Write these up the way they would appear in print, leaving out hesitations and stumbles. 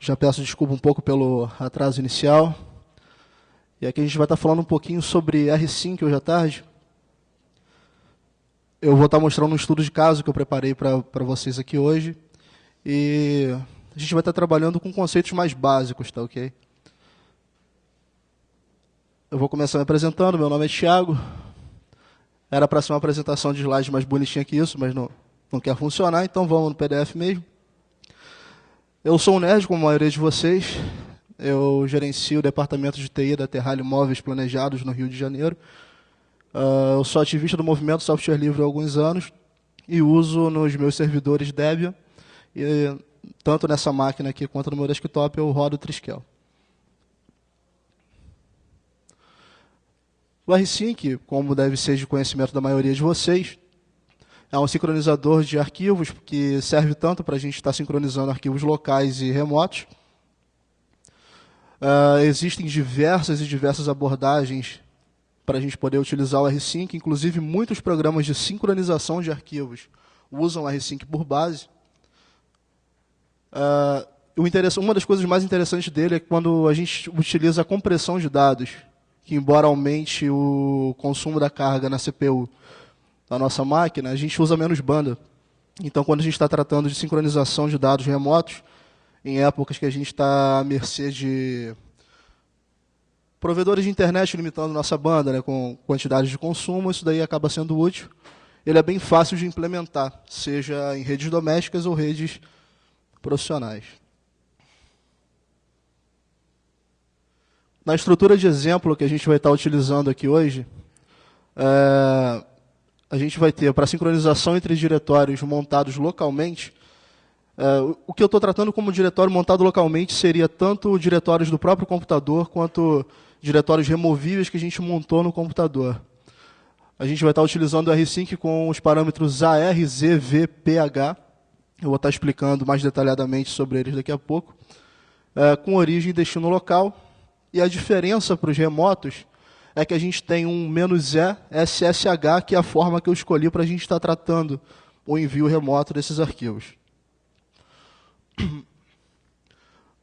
Já peço desculpa um pouco pelo atraso inicial. E aqui a gente vai estar falando um pouquinho sobre R5 hoje à tarde. Eu vou estar mostrando um estudo de caso que eu preparei para vocês aqui hoje. E a gente vai estar trabalhando com conceitos mais básicos, tá ok? Eu vou começar me apresentando, meu nome é Thiago. Era para ser uma apresentação de slides mais bonitinha que isso, mas não quer funcionar, então vamos no PDF mesmo. Eu sou um nerd, como a maioria de vocês. Eu gerencio o departamento de TI da Terralho Imóveis Planejados no Rio de Janeiro. Eu sou ativista do movimento software livre há alguns anos e uso nos meus servidores Debian, e tanto nessa máquina aqui quanto no meu desktop eu rodo o Triskel. O R-Sync, como deve ser de conhecimento da maioria de vocês, é um sincronizador de arquivos que serve tanto para a gente estar sincronizando arquivos locais e remotos. Existem diversas abordagens para a gente poder utilizar o R-Sync, inclusive muitos programas de sincronização de arquivos usam o R-Sync por base. Uma das coisas mais interessantes dele é quando a gente utiliza a compressão de dados, que embora aumente o consumo da carga na CPU da nossa máquina, a gente usa menos banda. Então, quando a gente está tratando de sincronização de dados remotos, em épocas que a gente está à mercê de provedores de internet limitando nossa banda, né, com quantidades de consumo, isso daí acaba sendo útil. Ele é bem fácil de implementar, seja em redes domésticas ou redes profissionais. Na estrutura de exemplo que a gente vai estar utilizando aqui hoje, a gente vai ter, para sincronização entre diretórios montados localmente, o que eu estou tratando como diretório montado localmente seria tanto diretórios do próprio computador quanto diretórios removíveis que a gente montou no computador. A gente vai estar utilizando o R-Sync com os parâmetros AR, Z, V, PH. Eu vou estar explicando mais detalhadamente sobre eles daqui a pouco. Com origem e destino local. E a diferença para os remotos é que a gente tem um "-e SSH, que é a forma que eu escolhi para a gente estar tratando o envio remoto desses arquivos.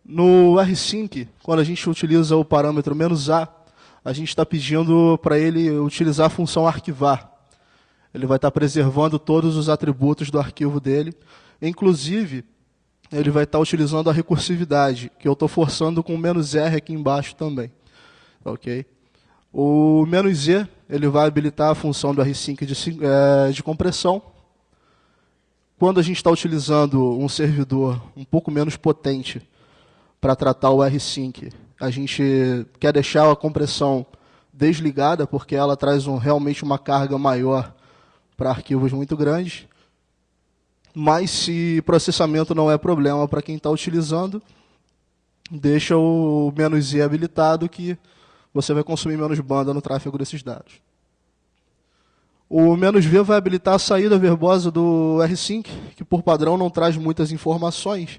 No R-Sync, quando a gente utiliza o parâmetro "-a", a gente está pedindo para ele utilizar a função arquivar. Ele vai estar preservando todos os atributos do arquivo dele. Inclusive, ele vai estar utilizando a recursividade, que eu estou forçando com o "-r" aqui embaixo também. Ok? O "-e", ele vai habilitar a função do R-Sync de compressão. Quando a gente está utilizando um servidor um pouco menos potente para tratar o R-Sync, a gente quer deixar a compressão desligada, porque ela traz realmente uma carga maior para arquivos muito grandes. Mas se processamento não é problema para quem está utilizando, deixa o "-e" habilitado, que você vai consumir menos banda no tráfego desses dados. O "-v" vai habilitar a saída verbosa do R-Sync, que por padrão não traz muitas informações,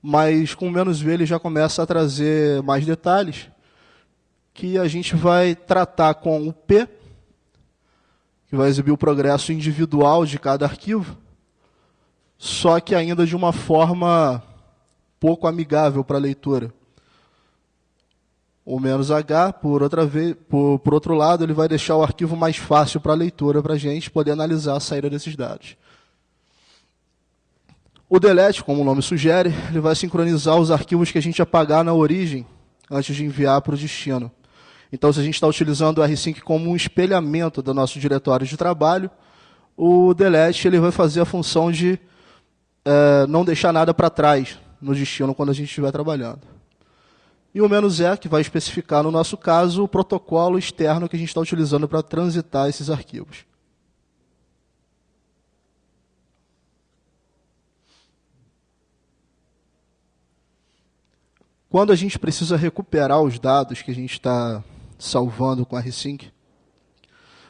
mas com o "-v" ele já começa a trazer mais detalhes, que a gente vai tratar com o P, que vai exibir o progresso individual de cada arquivo, só que ainda de uma forma pouco amigável para a leitura. O "-h, por outro lado, ele vai deixar o arquivo mais fácil para a leitura, para a gente poder analisar a saída desses dados. O delete, como o nome sugere, ele vai sincronizar os arquivos que a gente apagar na origem antes de enviar para o destino. Então, se a gente está utilizando o R-Sync como um espelhamento do nosso diretório de trabalho, o delete ele vai fazer a função de não deixar nada para trás no destino quando a gente estiver trabalhando. E o "-e", que vai especificar, no nosso caso, o protocolo externo que a gente está utilizando para transitar esses arquivos. Quando a gente precisa recuperar os dados que a gente está salvando com R-Sync,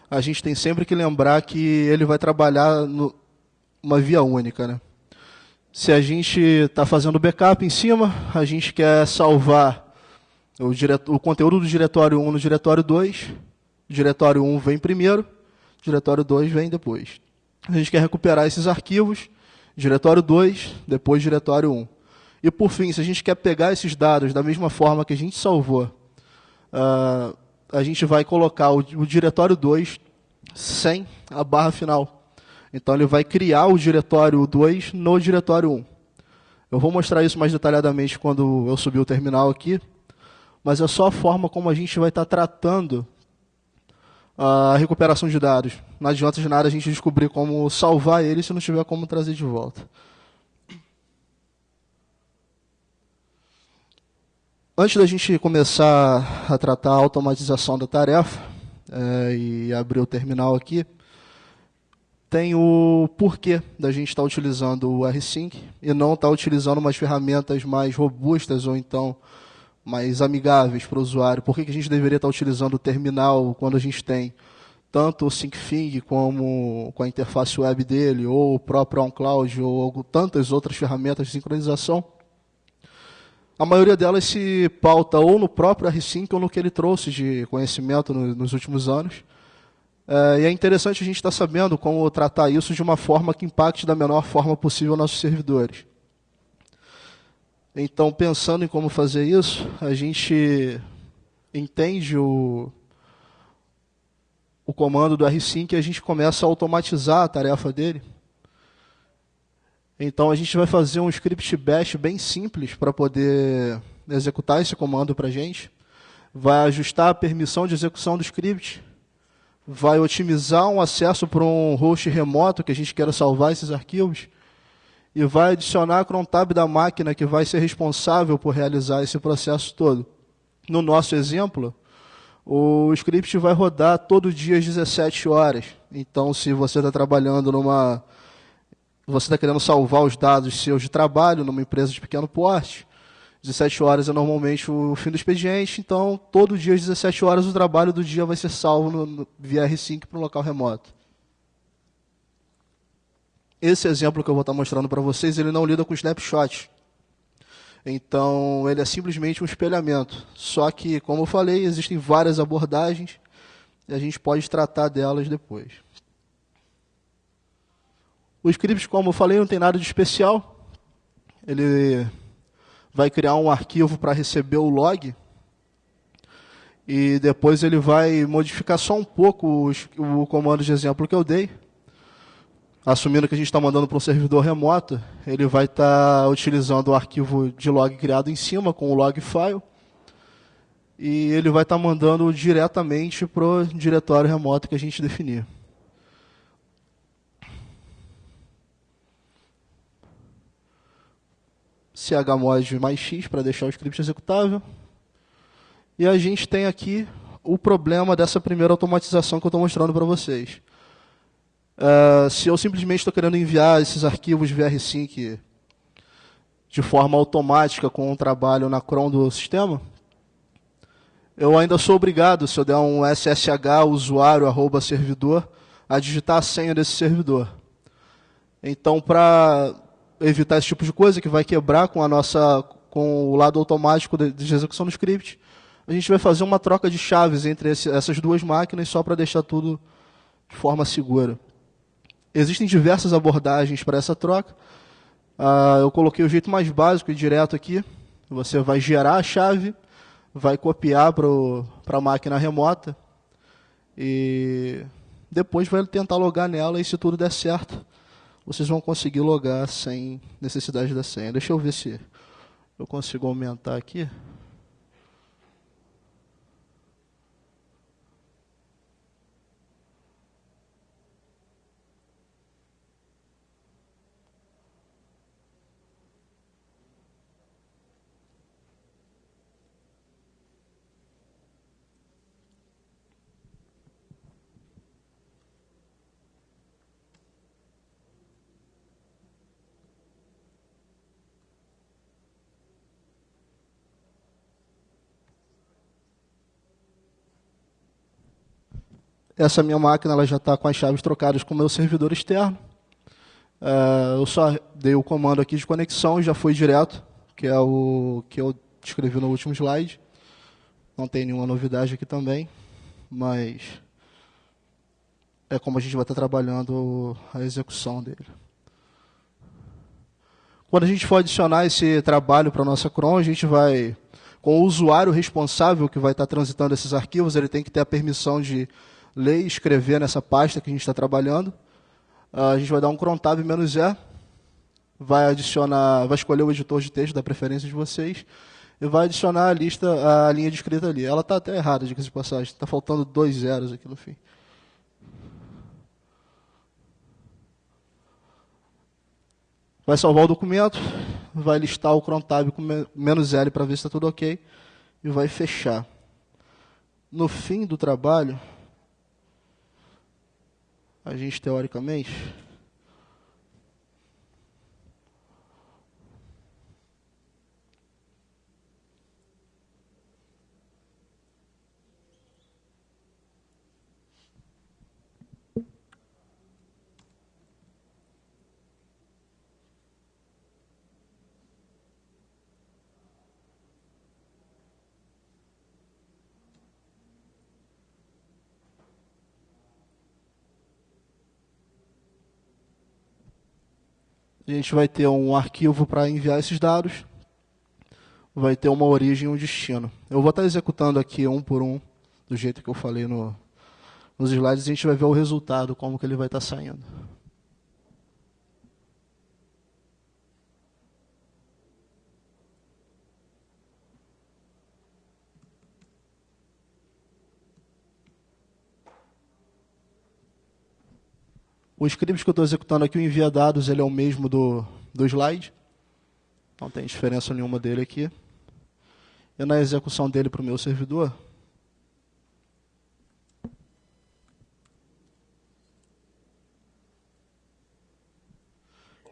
a gente tem sempre que lembrar que ele vai trabalhar numa via única, né? Se a gente está fazendo backup em cima, a gente quer salvar o conteúdo do diretório 1 no diretório 2, o diretório 1 vem primeiro, o diretório 2 vem depois. A gente quer recuperar esses arquivos, diretório 2, depois diretório 1. E por fim, se a gente quer pegar esses dados da mesma forma que a gente salvou, a gente vai colocar o diretório 2 sem a barra final. Então ele vai criar o diretório 2 no diretório 1. Eu vou mostrar isso mais detalhadamente quando eu subir o terminal aqui, mas é só a forma como a gente vai estar tratando a recuperação de dados. Não adianta de nada a gente descobrir como salvar ele se não tiver como trazer de volta. Antes da gente começar a tratar a automatização da tarefa, e abrir o terminal aqui, tem o porquê da gente estar utilizando o rsync e não estar utilizando umas ferramentas mais robustas ou então mais amigáveis para o usuário. Por que a gente deveria estar utilizando o terminal quando a gente tem tanto o SyncFig como com a interface web dele, ou o próprio OnCloud, ou tantas outras ferramentas de sincronização? A maioria delas se pauta ou no próprio rsync ou no que ele trouxe de conhecimento nos últimos anos. E é interessante a gente estar sabendo como tratar isso de uma forma que impacte da menor forma possível nossos servidores. Então, pensando em como fazer isso, a gente entende o comando do rsync e a gente começa a automatizar a tarefa dele. Então, a gente vai fazer um script bash bem simples para poder executar esse comando para a gente. Vai ajustar a permissão de execução do script. Vai otimizar um acesso para um host remoto que a gente queira salvar esses arquivos. E vai adicionar a crontab da máquina que vai ser responsável por realizar esse processo todo. No nosso exemplo, o script vai rodar todo dia às 17 horas. Então, se você está trabalhando você está querendo salvar os dados seus de trabalho numa empresa de pequeno porte, 17 horas é normalmente o fim do expediente, então todo dia às 17 horas o trabalho do dia vai ser salvo via rsync para um local remoto. Esse exemplo que eu vou estar mostrando para vocês, ele não lida com snapshot. Então, ele é simplesmente um espelhamento. Só que, como eu falei, existem várias abordagens e a gente pode tratar delas depois. O script, como eu falei, não tem nada de especial. Ele vai criar um arquivo para receber o log e depois ele vai modificar só um pouco o comando de exemplo que eu dei. Assumindo que a gente está mandando para um servidor remoto, ele vai estar utilizando o arquivo de log criado em cima com o log file e ele vai estar mandando diretamente para o diretório remoto que a gente definir. chmod mais x para deixar o script executável. E a gente tem aqui o problema dessa primeira automatização que eu estou mostrando para vocês. Se eu simplesmente estou querendo enviar esses arquivos via rsync de forma automática com um trabalho na cron do sistema, eu ainda sou obrigado, se eu der um ssh usuário @servidor, a digitar a senha desse servidor. Então, para evitar esse tipo de coisa que vai quebrar com o lado automático de execução do script, a gente vai fazer uma troca de chaves entre essas duas máquinas só para deixar tudo de forma segura. Existem diversas abordagens para essa troca. Eu coloquei o jeito mais básico e direto aqui. Você vai gerar a chave, vai copiar para a máquina remota e depois vai tentar logar nela e se tudo der certo, vocês vão conseguir logar sem necessidade da senha. Deixa eu ver se eu consigo aumentar aqui. Essa minha máquina ela já está com as chaves trocadas com o meu servidor externo. Eu só dei o comando aqui de conexão e já foi direto, que é o que eu descrevi no último slide. Não tem nenhuma novidade aqui também, mas é como a gente vai estar trabalhando a execução dele. Quando a gente for adicionar esse trabalho para a nossa cron, a gente vai, com o usuário responsável que vai estar transitando esses arquivos, ele tem que ter a permissão de ler e escrever nessa pasta que a gente está trabalhando. A gente vai dar um cron tab "-e", vai adicionar, vai escolher o editor de texto da preferência de vocês e vai adicionar a lista, a linha de escrita ali. Ela está até errada, diga-se de passagem, está faltando 2 zeros aqui no fim. Vai salvar o documento, vai listar o cron tab com "-L" para ver se está tudo ok e vai fechar. No fim do trabalho, a gente teoricamente vai ter um arquivo para enviar esses dados, vai ter uma origem e um destino. Eu vou estar executando aqui um por um, do jeito que eu falei nos slides, e a gente vai ver o resultado, como que ele vai estar saindo. O script que eu estou executando aqui, o envia dados, ele é o mesmo do slide. Não tem diferença nenhuma dele aqui. E na execução dele para o meu servidor,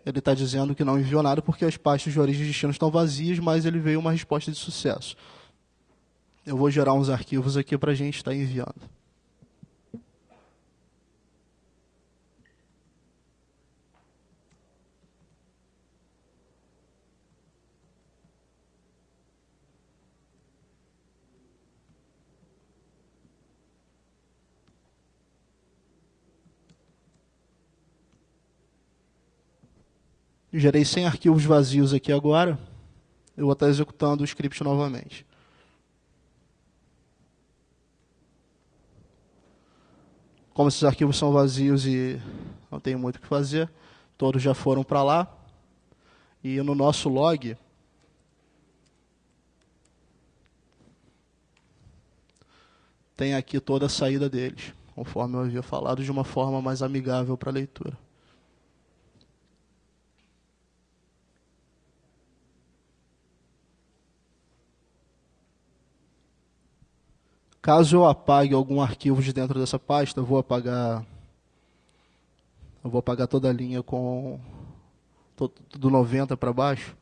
ele está dizendo que não enviou nada porque as pastas de origem e destino estão vazias, mas ele veio uma resposta de sucesso. Eu vou gerar uns arquivos aqui para a gente estar enviando. Gerei 100 arquivos vazios aqui agora. Eu vou estar executando o script novamente. Como esses arquivos são vazios e não tem muito o que fazer, todos já foram para lá. E no nosso log, tem aqui toda a saída deles, conforme eu havia falado, de uma forma mais amigável para a leitura. Caso eu apague algum arquivo de dentro dessa pasta, eu vou apagar toda a linha com do 90 para baixo.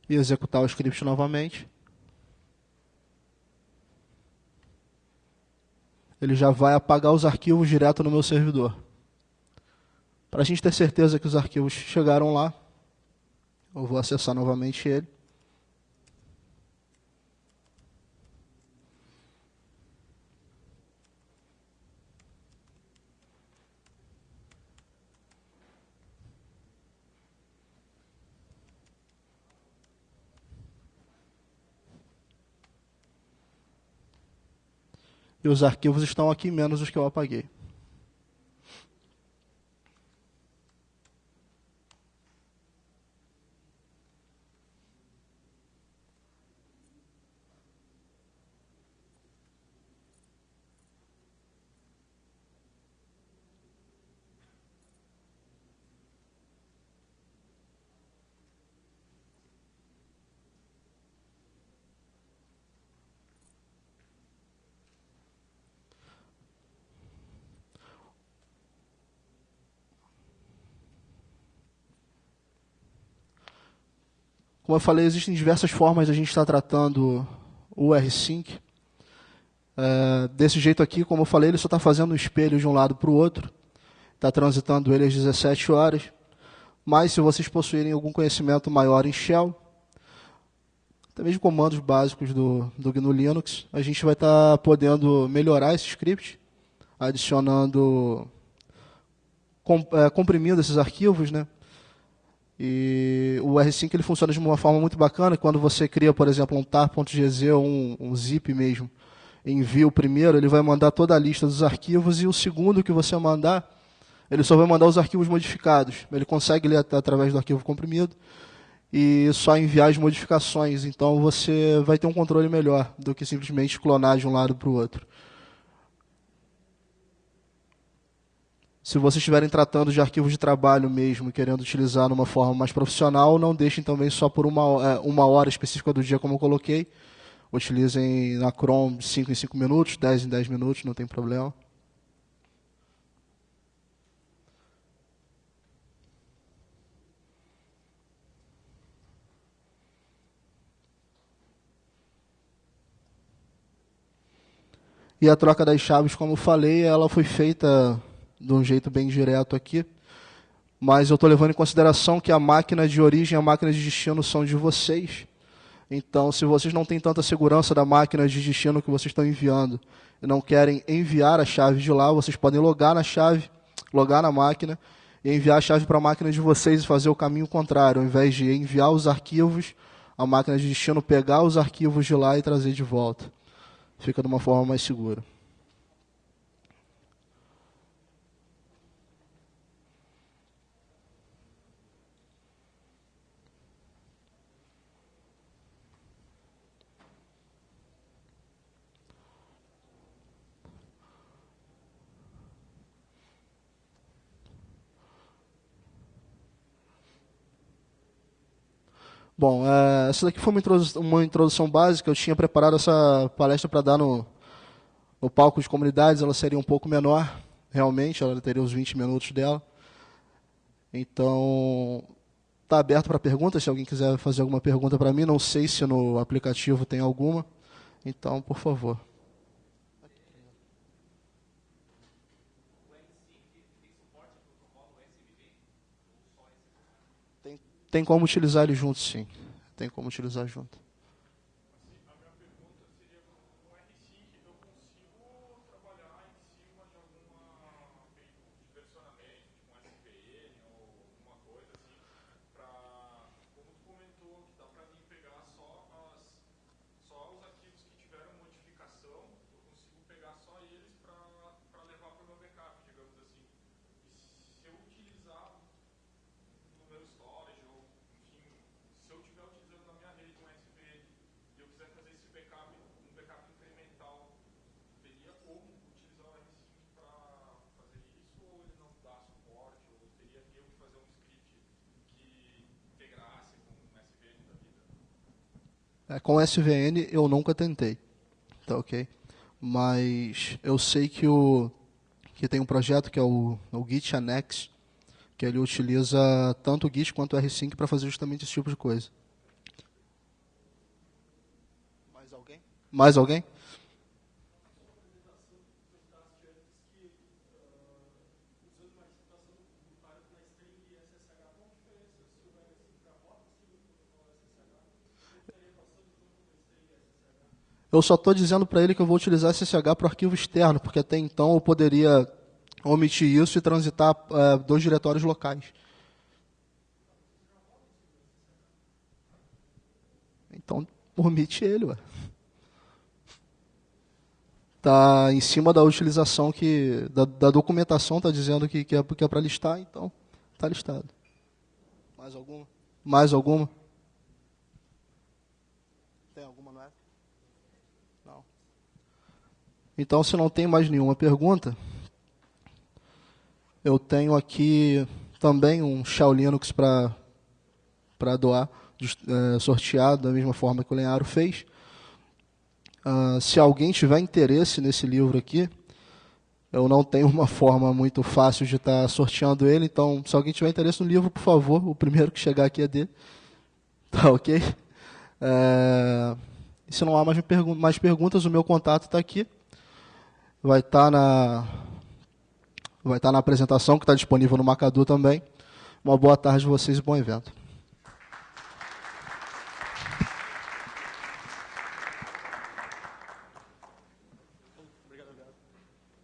E executar o script novamente. Ele já vai apagar os arquivos direto no meu servidor. Para a gente ter certeza que os arquivos chegaram lá, eu vou acessar novamente ele. E os arquivos estão aqui, menos os que eu apaguei. Como eu falei, existem diversas formas de a gente estar tratando o rsync. Desse jeito aqui, como eu falei, ele só está fazendo um espelho de um lado para o outro, está transitando ele às 17 horas, mas se vocês possuírem algum conhecimento maior em Shell, até mesmo comandos básicos do GNU Linux, a gente vai estar podendo melhorar esse script, adicionando, comprimindo esses arquivos, né? E o R5 ele funciona de uma forma muito bacana. Quando você cria, por exemplo, um tar.gz ou um zip mesmo, envia o primeiro, ele vai mandar toda a lista dos arquivos, e o segundo que você mandar, ele só vai mandar os arquivos modificados. Ele consegue ler através do arquivo comprimido e só enviar as modificações. Então você vai ter um controle melhor do que simplesmente clonar de um lado para o outro. Se vocês estiverem tratando de arquivos de trabalho mesmo e querendo utilizar de uma forma mais profissional, não deixem também só por uma hora específica do dia, como eu coloquei. Utilizem na Chrome 5 em 5 minutos, 10 em 10 minutos, não tem problema. E a troca das chaves, como eu falei, ela foi feita de um jeito bem direto aqui, mas eu estou levando em consideração que a máquina de origem e a máquina de destino são de vocês. Então, se vocês não têm tanta segurança da máquina de destino que vocês estão enviando e não querem enviar a chave de lá, vocês podem logar na chave, logar na máquina e enviar a chave para a máquina de vocês e fazer o caminho contrário. Ao invés de enviar os arquivos, a máquina de destino pegar os arquivos de lá e trazer de volta. Fica de uma forma mais segura. Bom, essa daqui foi uma introdução básica. Eu tinha preparado essa palestra para dar no palco de comunidades. Ela seria um pouco menor, realmente, ela teria os 20 minutos dela. Então, está aberto para perguntas, se alguém quiser fazer alguma pergunta para mim. Não sei se no aplicativo tem alguma. Então, por favor. Tem como utilizar ele junto, sim. Tem como utilizar junto. Com SVN eu nunca tentei, tá ok? Mas eu sei que tem um projeto que é o Git Annex, que ele utiliza tanto o Git quanto o R5 para fazer justamente esse tipo de coisa. Mais alguém? Mais alguém? Eu só estou dizendo para ele que eu vou utilizar SSH para o arquivo externo, porque até então eu poderia omitir isso e transitar dois diretórios locais. Então, omite ele, ué. Está em cima da utilização da documentação, está dizendo que é para listar, então está listado. Mais alguma? Mais alguma? Tem alguma, não é? Não. Então, se não tem mais nenhuma pergunta, eu tenho aqui também um Shell Linux para doar, sorteado da mesma forma que o Lenharo fez. Se alguém tiver interesse nesse livro aqui, eu não tenho uma forma muito fácil de estar sorteando ele, então se alguém tiver interesse no livro, por favor, o primeiro que chegar aqui é dele. Tá ok? Se não há mais perguntas, o meu contato está aqui. vai estar na apresentação, que está disponível no Macadu também. Uma boa tarde a vocês e bom evento.